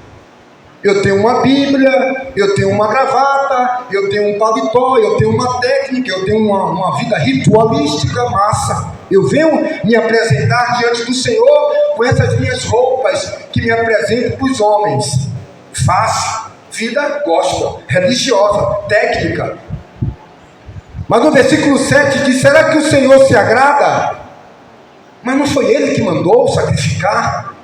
Eu tenho uma Bíblia, eu tenho uma gravata, eu tenho um paletó, eu tenho uma técnica, eu tenho uma vida ritualística massa. Eu venho me apresentar diante do Senhor com essas minhas roupas que me apresentam para os homens. Fácil, vida gospel, religiosa, técnica. Mas no versículo 7 diz, será que o Senhor se agrada? Mas não foi Ele que mandou sacrificar?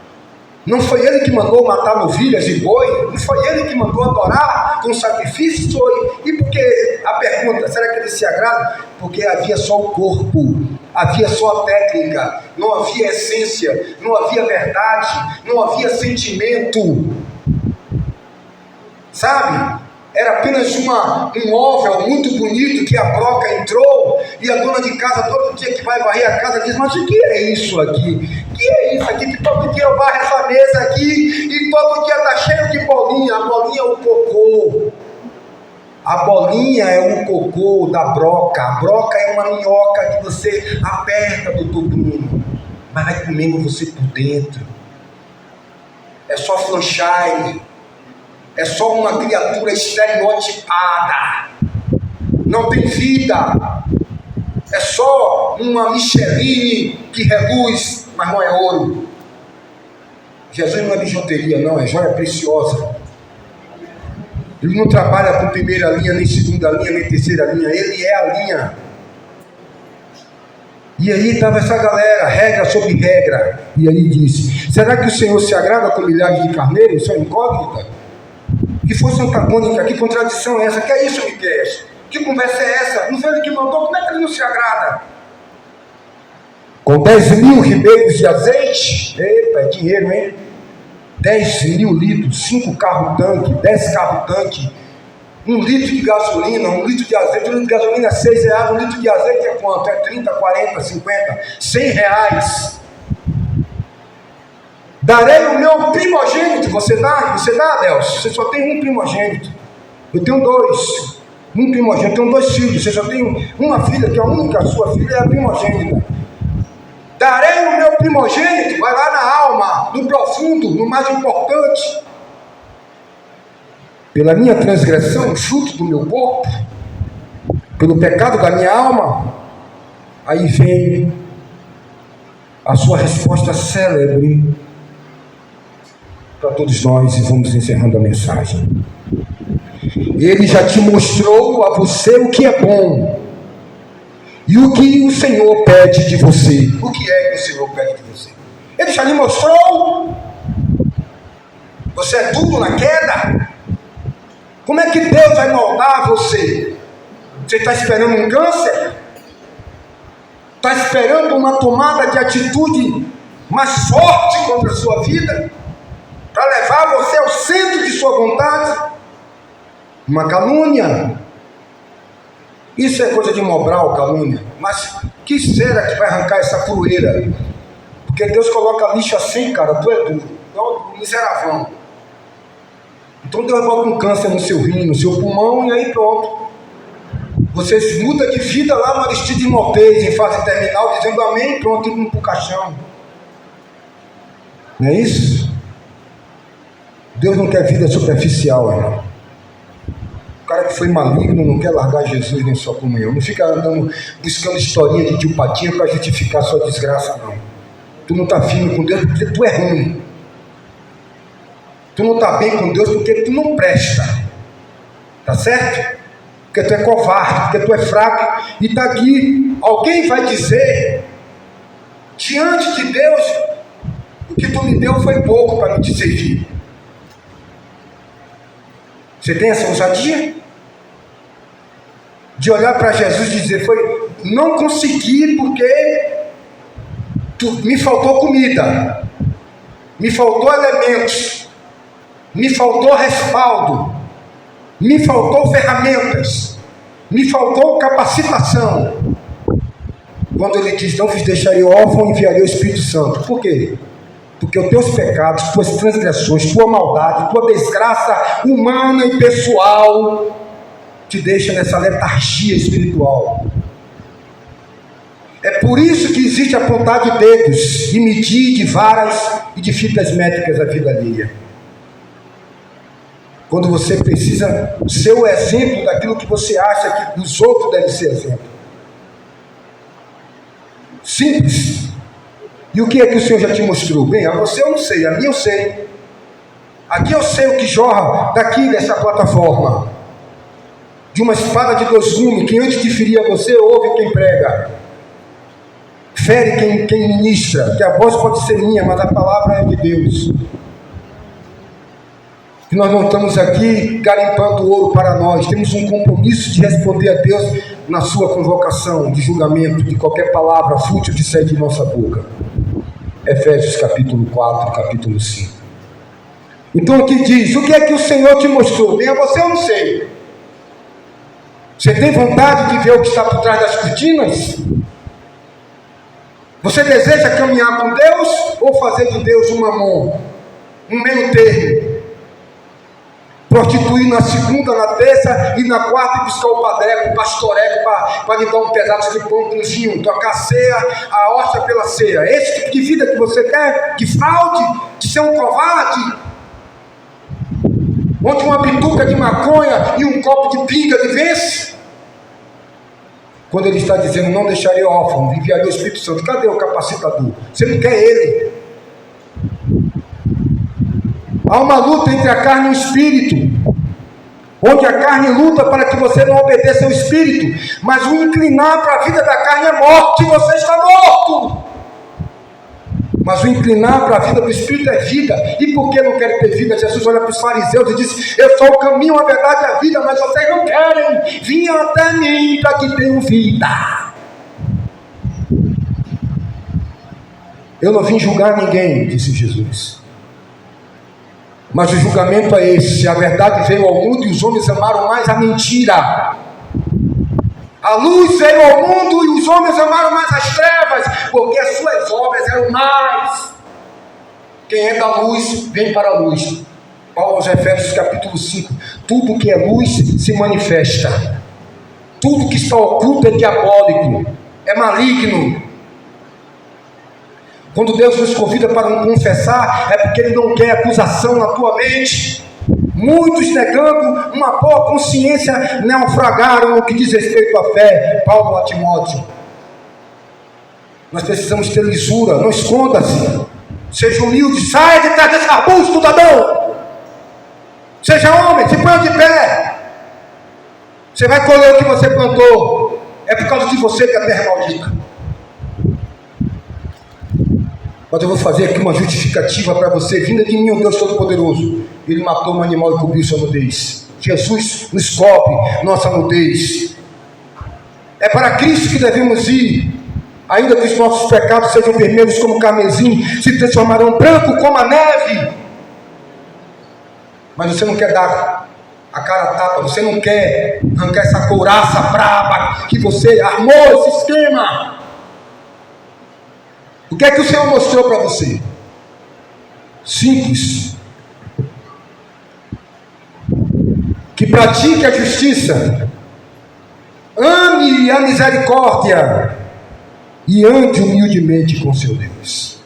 Não foi Ele que mandou matar novilhas e boi? Não foi Ele que mandou adorar com sacrifício? E por que a pergunta, será que Ele se agrada? Porque havia só o corpo, havia só a técnica, não havia essência, não havia verdade, não havia sentimento. Sabe? Era apenas um móvel muito bonito que a broca entrou e a dona de casa todo dia que vai varrer a casa diz, mas o que é isso aqui? O que é é isso aqui, que todo dia eu varro essa mesa aqui e todo dia está cheio de bolinha. A bolinha é o cocô. A bolinha é o cocô da broca. A broca é uma minhoca que você aperta, doutor Bruno, mas vai comendo você por dentro. É só sunshine. É só uma criatura estereotipada. Não tem vida. É só uma Micheline que reluz, mas não é ouro. Jesus não é bijuteria, não, é joia preciosa. Ele não trabalha com primeira linha, nem segunda linha, nem terceira linha. Ele é a linha. E aí estava essa galera, regra sobre regra. E aí disse: será que o Senhor se agrada com milhares de carneiros? Isso é incógnita? Que fosse antagônica, que contradição é essa? Que é isso, Miquel? Que conversa é essa? Não foi ele que mandou? Como é que ele não se agrada? Com 10.000 ribeiros de azeite? Epa, é dinheiro, hein? 10.000 litros, 5 carros-tanque, 10 carros-tanque, 1 litro de gasolina, 1 litro de azeite. 1 litro de gasolina é R$6, 1 litro de azeite é quanto? É 30, 40, 50, R$100. Darei o meu primogênito. Você dá, Adelson? Você só tem um primogênito. Eu tenho 2. Um primogênito, eu tenho 2 filhos. Você só tem uma filha, que é a única sua filha, é a primogênita. Darei o meu primogênito. Vai lá na alma, no profundo, no mais importante. Pela minha transgressão, fruto do meu corpo, pelo pecado da minha alma. Aí vem a sua resposta célebre para todos nós, e vamos encerrando a mensagem. Ele já te mostrou a você o que é bom e o que o Senhor pede de você. O que é que o Senhor pede de você? Ele já lhe mostrou. Você é duro na queda. Como é que Deus vai moldar você? Você está esperando um câncer? Está esperando uma tomada de atitude mais forte contra a sua vida? Para levar você ao centro de sua vontade? Uma calúnia? Isso é coisa de Mobral, calúnia. Mas que será que vai arrancar essa poeira? Porque Deus coloca lixo assim, cara. Tu é duro, tu é um miseravão. Então Deus bota um câncer no seu rim, no seu pulmão, e aí pronto. Você muda de vida lá no Aristide Mortez, em fase terminal, dizendo amém, pronto, indo para o caixão. Não é isso? Deus não quer vida superficial, irmão. O cara que foi maligno não quer largar Jesus nem sua comunhão. Não fica andando buscando historinha de tio Patinha para justificar sua desgraça, não. Tu não está firme com Deus porque tu é ruim. Tu não está bem com Deus porque tu não presta. Tá certo? Porque tu é covarde, porque tu é fraco. E está aqui, alguém vai dizer diante de Deus: o que tu me deu foi pouco para me te servir. Você tem essa ousadia? De olhar para Jesus e dizer: não consegui porque me faltou comida, me faltou elementos, me faltou respaldo, me faltou ferramentas, me faltou capacitação. Quando ele diz: não vos deixarei órfão, enviarei o Espírito Santo. Por quê? Porque os teus pecados, tuas transgressões, tua maldade, tua desgraça humana e pessoal te deixa nessa letargia espiritual. É por isso que existe apontar de dedos, e medir de varas e de fitas métricas a vida alheia. Quando você precisa ser o exemplo daquilo que você acha que os outros devem ser exemplo. Simples. E o que é que o Senhor já te mostrou? Bem, a você eu não sei, a mim eu sei. Aqui eu sei o que jorra daqui dessa plataforma. De uma espada de 2 gumes, que antes de ferir a você, ouve quem prega. Fere quem ministra, que a voz pode ser minha, mas a palavra é de Deus. E nós não estamos aqui garimpando ouro para nós. Temos um compromisso de responder a Deus na sua convocação de julgamento de qualquer palavra fútil que sair de nossa boca. Efésios capítulo 4, capítulo 5. Então aqui diz: o que é que o Senhor te mostrou? Bem, a você eu não sei. Você tem vontade de ver o que está por trás das cortinas? Você deseja caminhar com Deus ou fazer de Deus um mamon? Um meio termo. Prostituir na segunda, na terça e na quarta e buscar o padreco, o pastoreco para lhe dar um pedaço de pão com vinho, tocar a ceia, a hóstia pela ceia. Esse tipo de vida que você quer? De fraude? De ser um covarde? Onde uma bituca de maconha e um copo de pinga lhe vence? Quando ele está dizendo, não deixaria órfão, enviaria o Espírito Santo. Cadê o capacitador? Você não quer ele. Há uma luta entre a carne e o espírito, onde a carne luta para que você não obedeça ao espírito, mas o inclinar para a vida da carne é morte, você está morto. Mas o inclinar para a vida do espírito é vida. E por que não querem ter vida? Jesus olha para os fariseus e diz, eu sou o caminho, a verdade e a vida, mas vocês não querem. Vinham até mim para que tenham vida. Eu não vim julgar ninguém, disse Jesus. Mas o julgamento é esse: a verdade veio ao mundo e os homens amaram mais a mentira. A luz veio ao mundo e os homens amaram mais as trevas, porque as suas obras eram mais. Quem é da luz, vem para a luz. Paulo aos Efésios capítulo 5. Tudo que é luz se manifesta. Tudo que está oculto é diabólico, é maligno. Quando Deus nos convida para não confessar, é porque Ele não quer acusação na tua mente. Muitos, negando uma boa consciência, naufragaram no que diz respeito à fé. Paulo a Timóteo. Nós precisamos ter lisura, não esconda-se. Seja humilde, saia de trás desse arbusto, cidadão. Seja homem, se põe de pé. Você vai colher o que você plantou. É por causa de você que a terra é maldita. Mas eu vou fazer aqui uma justificativa para você, vinda de mim, o Deus Todo-Poderoso. Ele matou um animal e cobriu sua nudez. Jesus nos cobre nossa nudez. É para Cristo que devemos ir. Ainda que os nossos pecados sejam vermelhos como carmesim, se transformarão branco como a neve. Mas você não quer dar a cara a tapa, você não quer arrancar essa couraça braba que você armou esse esquema. O que é que o Senhor mostrou para você? Simples. Que pratique a justiça, ame a misericórdia e ande humildemente com seu Deus.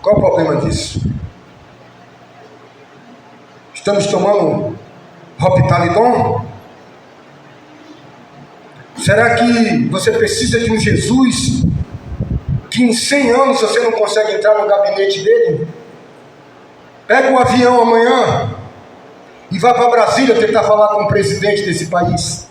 Qual o problema disso? Estamos tomando Roptalidon? Será que você precisa de um Jesus que em 100 anos você não consegue entrar no gabinete dele? Pega um avião amanhã e vá para Brasília tentar falar com o presidente desse país.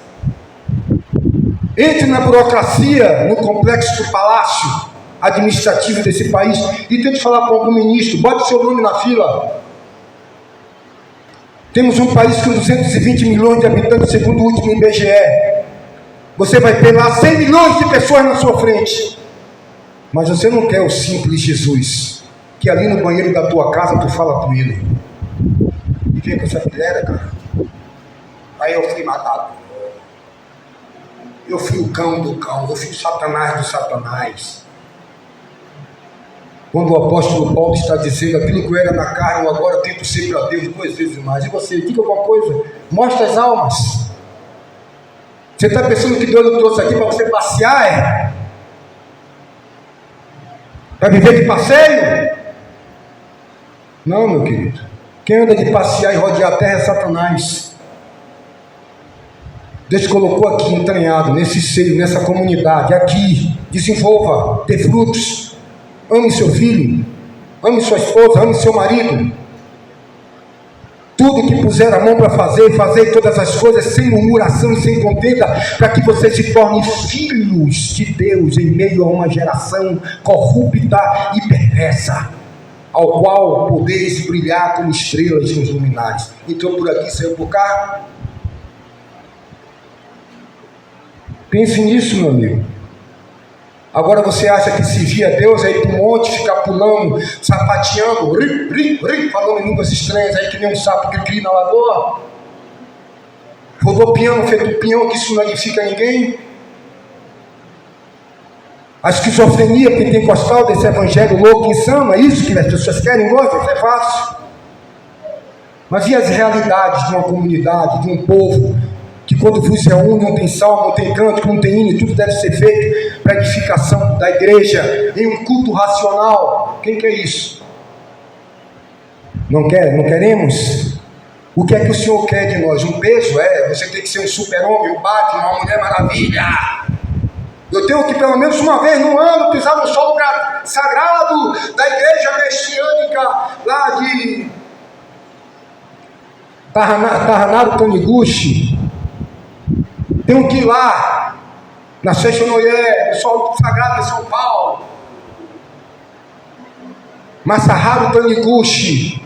Entre na burocracia, no complexo do palácio administrativo desse país e tente falar com algum ministro. Bote seu nome na fila. Temos um país com 220 milhões de habitantes, segundo o último IBGE. Você vai ter lá 100 milhões de pessoas na sua frente. Mas você não quer o simples Jesus, que ali no banheiro da tua casa tu fala com ele. E vem com essa filha, cara. Aí eu fui matado. Eu fui o cão do cão. Eu fui o Satanás do Satanás. Quando o apóstolo Paulo está dizendo aquilo que eu era na carne, eu agora tento ser para Deus 2 vezes mais. E você, diga alguma coisa. Mostra as almas. Você está pensando que Deus trouxe aqui para você passear, é? Para viver de passeio? Não, meu querido. Quem anda de passear e rodear a terra é Satanás. Deus colocou aqui entranhado, nesse seio, nessa comunidade, aqui. Desenvolva, dê frutos. Ame seu filho, ame sua esposa, ame seu marido. Tudo que puser a mão para fazer todas as coisas sem murmuração e sem contenda, para que você se torne filhos de Deus em meio a uma geração corrupta e perversa, ao qual podeis brilhar como estrelas nos luminares. Então por aqui, saiu por cá. Pense nisso, meu amigo. Agora você acha que servir a Deus é ir para um monte, ficar pulando, sapateando, falando em línguas estranhas aí que nem um sapo que cria na lagoa? Rodopiando, feito um pinhão, que isso não edifica ninguém? A esquizofrenia pentecostal desse evangelho louco, insano, é isso que as pessoas querem, gostam, isso é fácil. Mas e as realidades de uma comunidade, de um povo, que quando vos reúne não tem salmo, não tem canto, não tem hino, tudo deve ser feito para edificação da igreja, em um culto racional. Quem quer isso? Não quer? Não queremos? O que é que o Senhor quer de nós? Um beijo? Você tem que ser um super-homem, um Batman, uma Mulher Maravilha. Eu tenho que pelo menos uma vez no ano pisar no solo sagrado da igreja messiânica lá de Tahanaro Taniguchi. Tenho que ir lá na Seixonoye, no solo sagrado de São Paulo. Masaharu Taniguchi.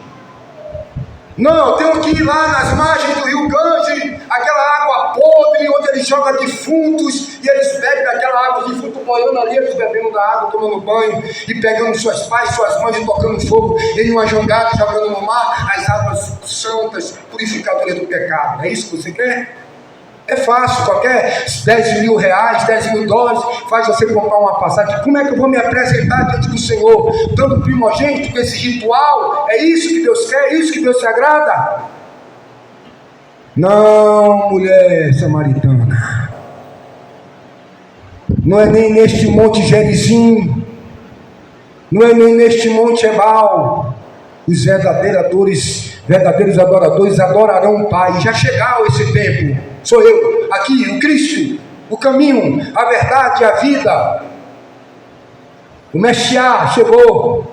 Não, eu tenho que ir lá nas margens do rio Ganges, aquela água podre, onde eles jogam defuntos, e eles bebem daquela água, os defuntos boiando ali, eles bebendo da água, tomando banho, e pegando suas pais, suas mães, e tocando fogo em uma jangada, jogando no mar, as águas santas, purificadoras do pecado. É isso que você quer? É fácil, qualquer 10 mil reais, 10 mil dólares, faz você comprar uma passagem. Como é que eu vou me apresentar diante do Senhor? Dando primogênito com esse ritual? É isso que Deus quer? É isso que Deus se agrada? Não, mulher samaritana. Não é nem neste monte Gerizim. Não é nem neste monte Ebal. Os verdadeiros adoradores adorarão o Pai. Já chegou esse tempo. Sou eu, aqui, o Cristo, o caminho, a verdade, a vida. O Messias chegou.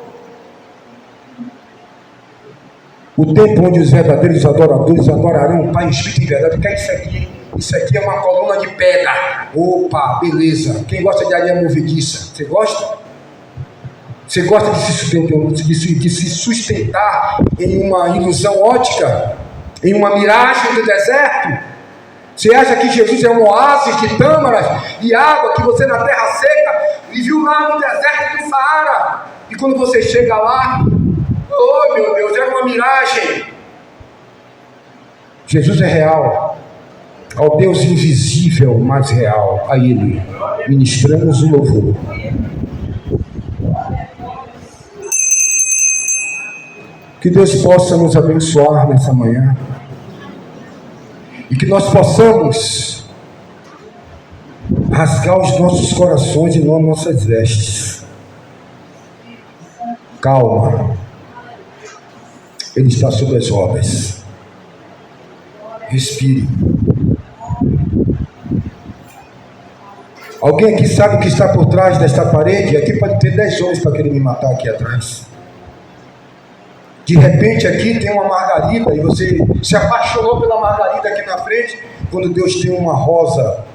O tempo onde os verdadeiros adoradores adorarão o Pai em espírito e verdade. O que é isso aqui? Isso aqui é uma coluna de pedra. Opa, beleza. Quem gosta de areia movediça? Você gosta? Você gosta de se sustentar em uma ilusão ótica? Em uma miragem do deserto? Você acha que Jesus é um oásis de tâmaras e água que você na terra seca e viu lá no deserto do Saara? E quando você chega lá, oh meu Deus, é uma miragem. Jesus é real. Ao Deus invisível, mas real, a Ele ministramos o louvor. Que Deus possa nos abençoar nessa manhã. E que nós possamos rasgar os nossos corações e não nossas vestes. Calma. Ele está sob as obras. Respire. Alguém aqui sabe o que está por trás desta parede? Aqui pode ter 10 homens para querer me matar aqui atrás. De repente aqui tem uma margarida e você se apaixonou pela margarida aqui na frente, quando Deus tem uma rosa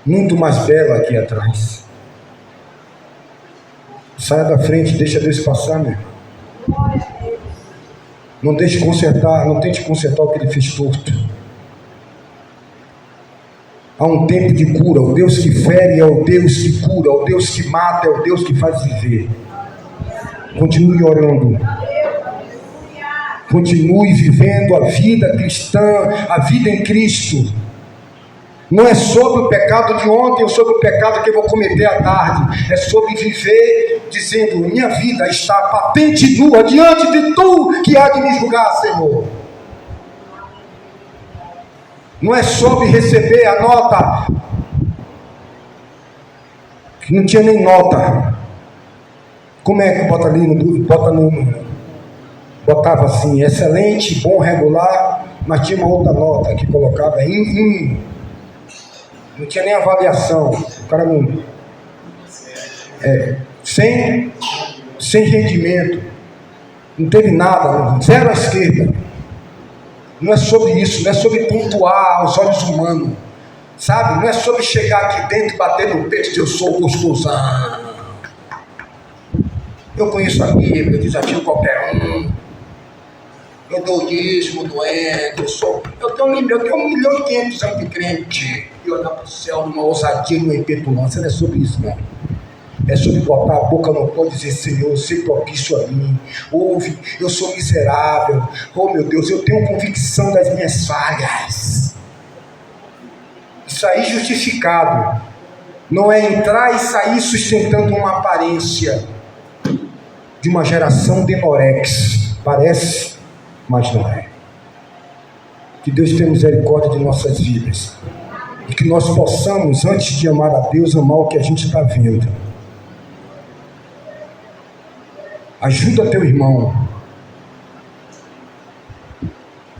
muito mais bela aqui atrás. Saia da frente, deixa Deus passar, meu irmão. Não deixe consertar, não tente consertar o que Ele fez torto. Há um tempo de cura. O Deus que fere é o Deus que cura, o Deus que mata é o Deus que faz viver. Continue orando. Continue vivendo a vida cristã, a vida em Cristo. Não é sobre o pecado de ontem ou sobre o pecado que eu vou cometer à tarde. É sobre viver dizendo: minha vida está patente nua diante de Tu que há de me julgar, Senhor. Não é sobre receber a nota, que não tinha nem nota. Como é que bota ali? Botava assim, excelente, bom, regular, mas tinha uma outra nota que colocava não tinha nem avaliação. O cara não... sem rendimento. Não teve nada, zero à esquerda. Não é sobre isso, não é sobre pontuar aos olhos humanos. Sabe? Não é sobre chegar aqui dentro e bater no peito de eu sou gostosão. Eu conheço a Bíblia, desafio qualquer um. Eu dou dízimo, doente, eu tenho 1.500.000 anos de crente. E olhar para o céu numa ousadia, numa impetulância. Não é sobre isso, não. É sobre botar a boca no pó e dizer: Senhor, sei propício a mim. Ouve, eu sou miserável. Oh meu Deus, eu tenho convicção das minhas falhas. Isso aí justificado. não é entrar e sair sustentando uma aparência de uma geração de Norex. Parece, mas não é. Que Deus tenha misericórdia de nossas vidas. E que nós possamos, antes de amar a Deus, amar o que a gente está vendo. Ajuda teu irmão.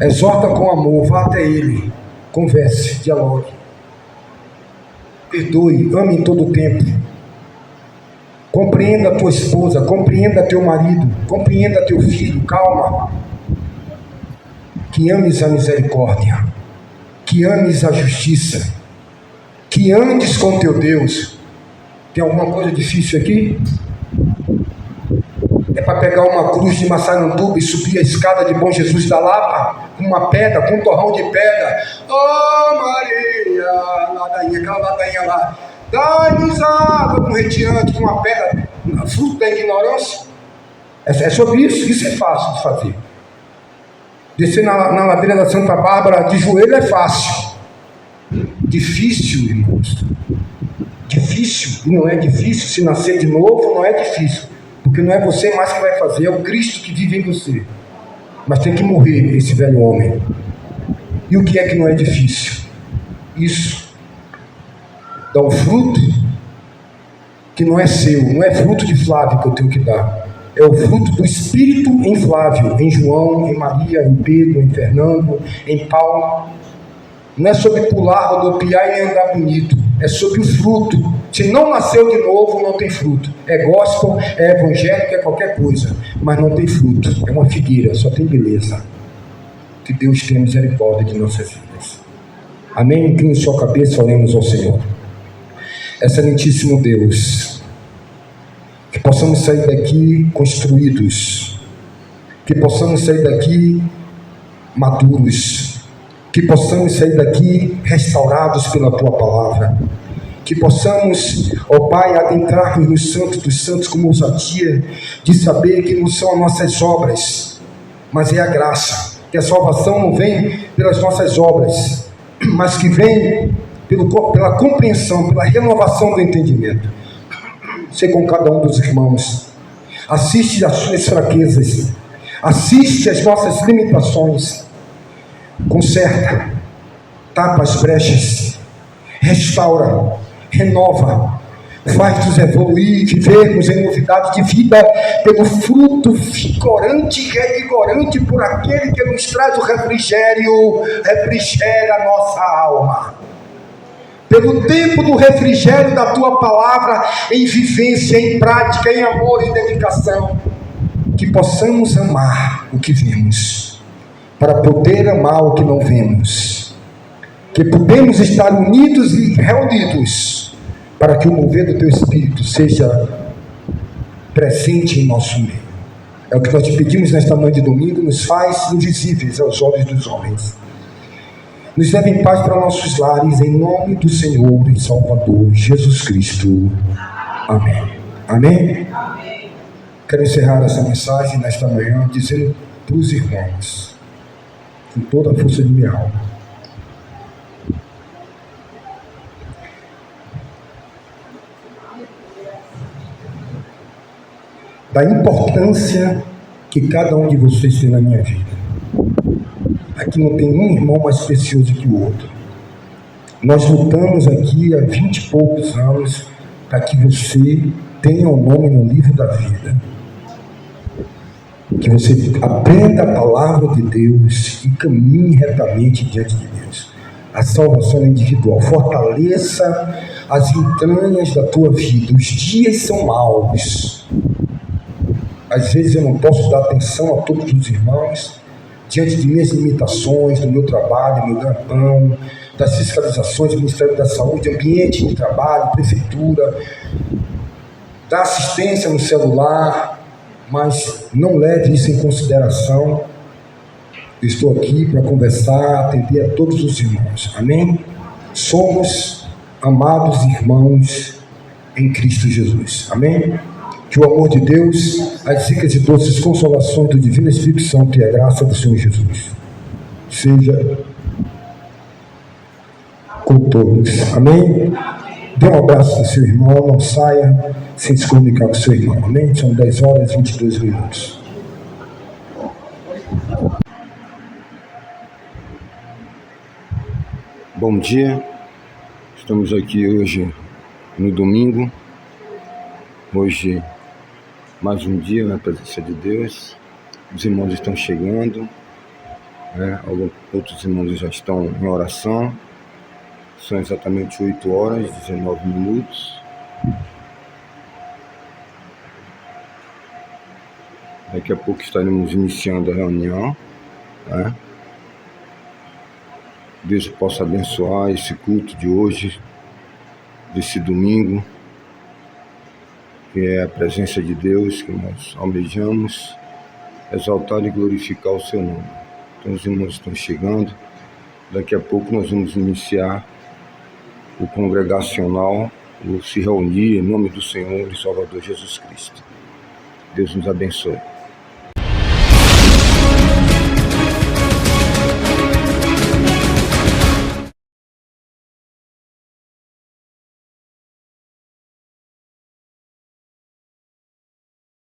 Exorta com amor, vá até ele. Converse, dialogue. Perdoe, ame em todo o tempo. Compreenda a tua esposa, compreenda teu marido, compreenda teu filho, calma. Que ames a misericórdia, que ames a justiça, que andes com teu Deus. Tem alguma coisa difícil aqui? É para pegar uma cruz de Massaranduba e subir a escada de Bom Jesus da Lapa, com uma pedra, com um torrão de pedra. Oh Maria, ladainha, aquela ladainha lá, dá-nos água com retirante, com uma pedra, fruto da ignorância. É sobre isso é fácil de fazer. Descer na ladeira da Santa Bárbara de joelho é fácil. Difícil, irmãos. Difícil, e não é difícil. Se nascer de novo, não é difícil. Porque não é você mais que vai fazer, é o Cristo que vive em você. Mas tem que morrer esse velho homem. E o que é que não é difícil? Isso. Dá um fruto que não é seu, não é fruto de Flávio que eu tenho que dar. É o fruto do Espírito em Flávio, em João, em Maria, em Pedro, em Fernando, em Paulo. Não é sobre pular, rodopiar e andar bonito. É sobre o fruto. Se não nasceu de novo, não tem fruto. É gospel, é evangélico, é qualquer coisa. Mas não tem fruto. É uma figueira, só tem beleza. Que Deus tenha misericórdia de nossas vidas. Amém? Incline sua cabeça, oremos ao Senhor. Excelentíssimo Deus, que possamos sair daqui construídos, que possamos sair daqui maduros, que possamos sair daqui restaurados pela Tua Palavra, que possamos, ó Pai, adentrar-nos no Santo dos Santos com ousadia de saber que não são as nossas obras, mas é a graça, que a salvação não vem pelas nossas obras, mas que vem pela compreensão, pela renovação do entendimento. Ser com cada um dos irmãos, assiste às suas fraquezas, assiste às nossas limitações, conserta, tapa as brechas, restaura, renova, faz-nos evoluir e vivermos em novidade de vida pelo fruto vigorante e revigorante por aquele que nos traz o refrigério, refrigera a nossa alma. Pelo tempo do refrigério da Tua Palavra, em vivência, em prática, em amor e dedicação, que possamos amar o que vemos, para poder amar o que não vemos, que podemos estar unidos e reunidos, para que o mover do Teu Espírito seja presente em nosso meio. É o que nós te pedimos nesta manhã de domingo, nos faz invisíveis aos olhos dos homens. Nos leve em paz para nossos lares, em nome do Senhor e Salvador Jesus Cristo. Amém. Amém? Amém. Quero encerrar essa mensagem nesta manhã dizendo para os irmãos, com toda a força de minha alma, da importância que cada um de vocês tem na minha vida. Aqui não tem um irmão mais precioso que o outro. Nós lutamos aqui há 20 e poucos anos para que você tenha um nome no livro da vida. Que você aprenda a palavra de Deus e caminhe retamente diante de Deus. A salvação é individual. Fortaleça as entranhas da tua vida. Os dias são maus. Às vezes eu não posso dar atenção a todos os irmãos, diante de minhas limitações, do meu trabalho, meu ganha-pão, das fiscalizações do Ministério da Saúde, ambiente de trabalho, prefeitura, da assistência no celular, mas não leve isso em consideração. Eu estou aqui para conversar, atender a todos os irmãos. Amém? Somos amados irmãos em Cristo Jesus. Amém? Que o amor de Deus, as ricas e doces consolações do Divino Espírito Santo e a graça do Senhor Jesus seja com todos. Amém? Dê um abraço no seu irmão, não saia sem se comunicar com o seu irmão. Amém? São 10 horas e 22 minutos. Bom dia, estamos aqui hoje no domingo. Hoje, mais um dia na presença de Deus. Os irmãos estão chegando, outros irmãos já estão em oração. São exatamente 8 horas e 19 minutos. Daqui a pouco estaremos iniciando a reunião. Deus possa abençoar esse culto de hoje, desse domingo, que é a presença de Deus, que nós almejamos exaltar e glorificar o seu nome. Então os irmãos estão chegando. Daqui a pouco nós vamos iniciar o congregacional, o se reunir em nome do Senhor e Salvador Jesus Cristo. Deus nos abençoe.